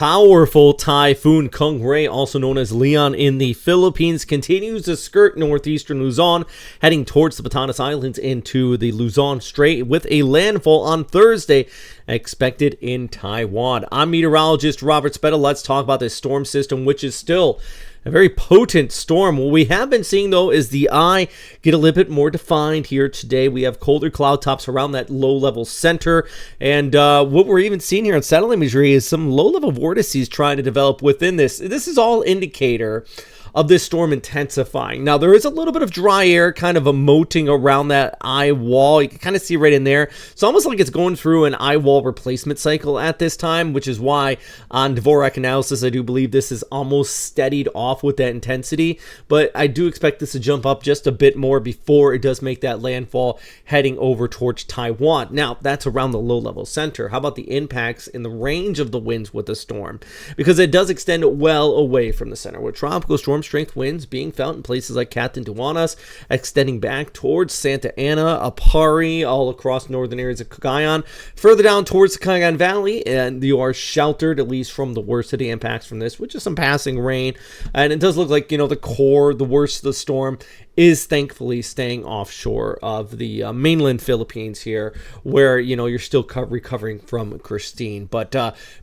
Powerful Typhoon Kong-rey, also known as Leon in the Philippines, continues to skirt northeastern Luzon, heading towards the Batanes Islands into the Luzon Strait with a landfall on Thursday expected in Taiwan. I'm meteorologist Robert Spetta. Let's talk about this storm system, which is still a very potent storm. What we have been seeing, though, is the eye get a little bit more defined here today. We have colder cloud tops around that low-level center. And what we're even seeing here on satellite imagery is some low-level vortices trying to develop within this. This is all indicator of this storm intensifying. Now, there is a little bit of dry air kind of emoting around that eye wall. You can kind of see right in there. It's almost like it's going through an eye wall replacement cycle at this time, which is why on Dvorak analysis, I do believe this is almost steadied off with that intensity. But I do expect this to jump up just a bit more before it does make that landfall heading over towards Taiwan. Now, that's around the low-level center. How about the impacts in the range of the winds with the storm? Because it does extend well away from the center, with tropical storm strength winds being felt in places like Catanduanes, extending back towards Santa Ana, Apari, all across northern areas of Cagayan, further down towards the Cagayan Valley, and you are sheltered at least from the worst of the impacts from this, which is some passing rain. And it does look like, the core, the worst of the storm, is thankfully staying offshore of the mainland Philippines here, where, you're still recovering from Christine. But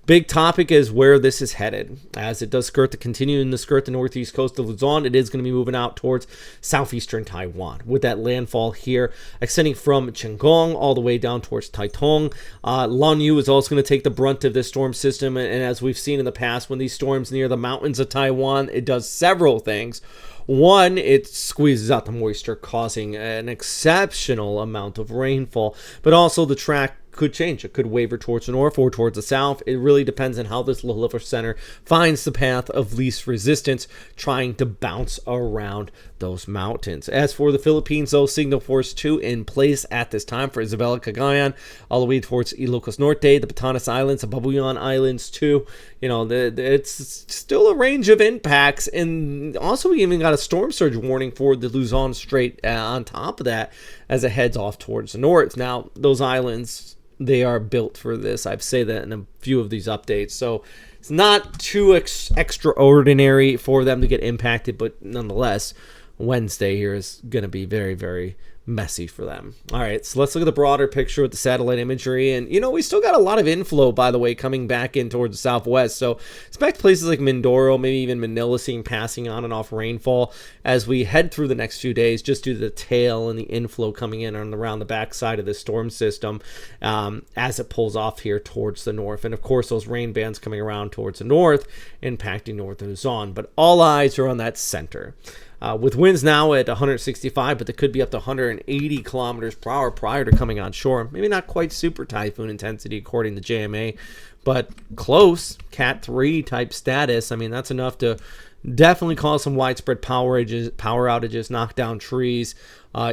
big topic is where this is headed. As it does continue to skirt the northeast coast of Luzon, it is going to be moving out towards southeastern Taiwan, with that landfall here extending from Chiangong all the way down towards Taitung. Lanyu is also going to take the brunt of this storm system, and as we've seen in the past, when these storms near the mountains of Taiwan, it does several things. One, it squeezes out the moisture, causing an exceptional amount of rainfall, but also the track could change. It could waver towards the north or towards the south. It really depends on how this low-level center finds the path of least resistance, trying to bounce around those mountains. As for the Philippines, though, Signal Force 2 in place at this time for Isabela, Cagayan, all the way towards Ilocos Norte, the Batanes Islands, the Babuyan Islands too. It's still a range of impacts, and also we even got a storm surge warning for the Luzon Strait on top of that as it heads off towards the north. Now, those islands, they are built for this. I've said that in a few of these updates. So it's not too extraordinary for them to get impacted, but nonetheless, Wednesday here is going to be very, very messy for them. All right, so let's look at the broader picture with the satellite imagery. And, we still got a lot of inflow, by the way, coming back in towards the southwest. So expect places like Mindoro, maybe even Manila, seeing passing on and off rainfall as we head through the next few days, just due to the tail and the inflow coming in and around the backside of this storm system as it pulls off here towards the north. And, of course, those rain bands coming around towards the north, impacting northern Luzon. But all eyes are on that center. With winds now at 165, but they could be up to 180 kilometers per hour prior to coming on shore. Maybe not quite super typhoon intensity according to JMA, but close, Cat 3 type status. I mean, that's enough to definitely cause some widespread power outages, knock down trees,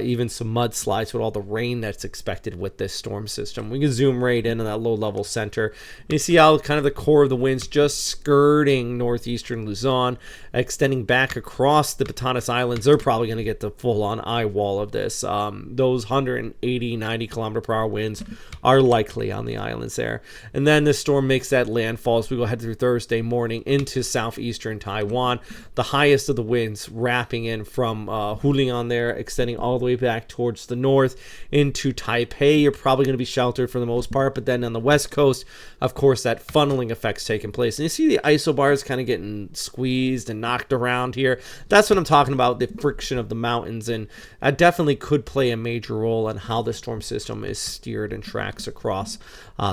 even some mudslides with all the rain that's expected with this storm system. We can zoom right in on that low-level center. And you see how kind of the core of the winds just skirting northeastern Luzon, extending back across the Batanes Islands. They're probably going to get the full-on eye wall of this. Those 180, 90 kilometer per hour winds are likely on the islands there. And then this storm makes that landfall as we go ahead through Thursday morning into southeastern Taiwan. The highest of the winds wrapping in from Hulian there, extending all the way back towards the north into Taipei. You're probably going to be sheltered for the most part, but then on the west coast, of course, that funneling effect's taking place. And you see the isobars kind of getting squeezed and knocked around here. That's what I'm talking about, the friction of the mountains, and that definitely could play a major role in how the storm system is steered and tracks across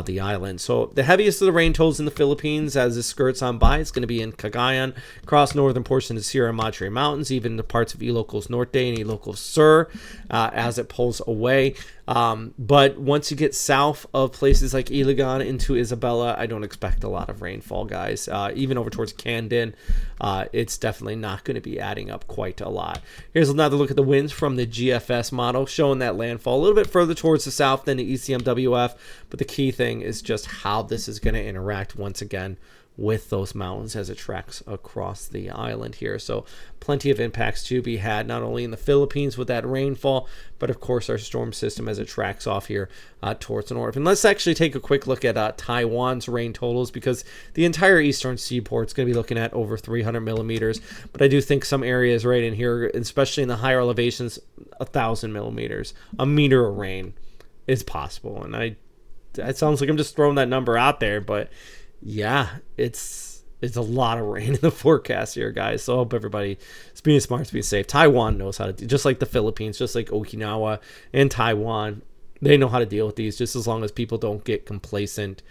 the island. So the heaviest of the rain totals in the Philippines as it skirts on by, it's going to be in Cagayan, across northern portion of the Sierra Madre Mountains, even the parts of Ilocos Norte and Ilocos Sur as it pulls away. But once you get south of places like Iligan into Isabela, I don't expect a lot of rainfall, guys. Even over towards Candon, it's definitely not going to be adding up quite a lot. Here's another look at the winds from the GFS model, showing that landfall a little bit further towards the south than the ECMWF. But the key thing is just how this is going to interact once again with those mountains as it tracks across the island here. So plenty of impacts to be had, not only in the Philippines with that rainfall, but of course our storm system as it tracks off here towards the north. And let's actually take a quick look at Taiwan's rain totals, because the entire eastern seaboard is going to be looking at over 300 millimeters. But I do think some areas right in here, especially in the higher elevations, 1,000 millimeters, a meter of rain is possible. And it sounds like I'm just throwing that number out there, but yeah, it's a lot of rain in the forecast here, guys. So I hope everybody is being smart, to be safe. Taiwan knows how to do, just like the Philippines, just like Okinawa and Taiwan. They know how to deal with these, just as long as people don't get complacent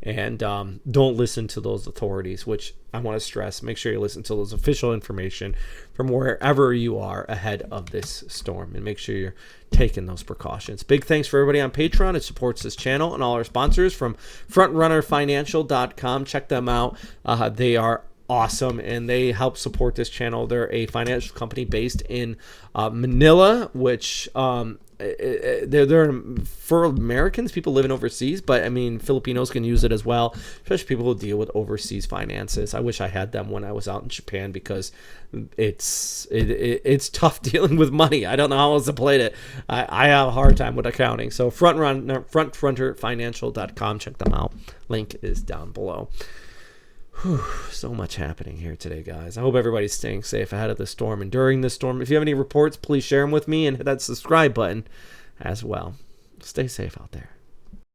and don't listen to those authorities, which I want to stress. Make sure you listen to those official information from wherever you are ahead of this storm, and make sure you're taking those precautions. Big thanks for everybody on Patreon that supports this channel, and all our sponsors from FrontrunnerFinancial.com. Check them out. They are awesome, and they help support this channel. They're a financial company based in Manila, which they're for Americans, people living overseas, but I mean Filipinos can use it as well, especially people who deal with overseas finances. I wish I had them when I was out in Japan, because it's tough dealing with money. I don't know how else to play it. I have a hard time with accounting. So FrontrunnerFinancial.com, check them out. Link is down below. Whew, so much happening here today, guys. I hope everybody's staying safe ahead of the storm and during the storm. If you have any reports, please share them with me, and hit that subscribe button as well. Stay safe out there.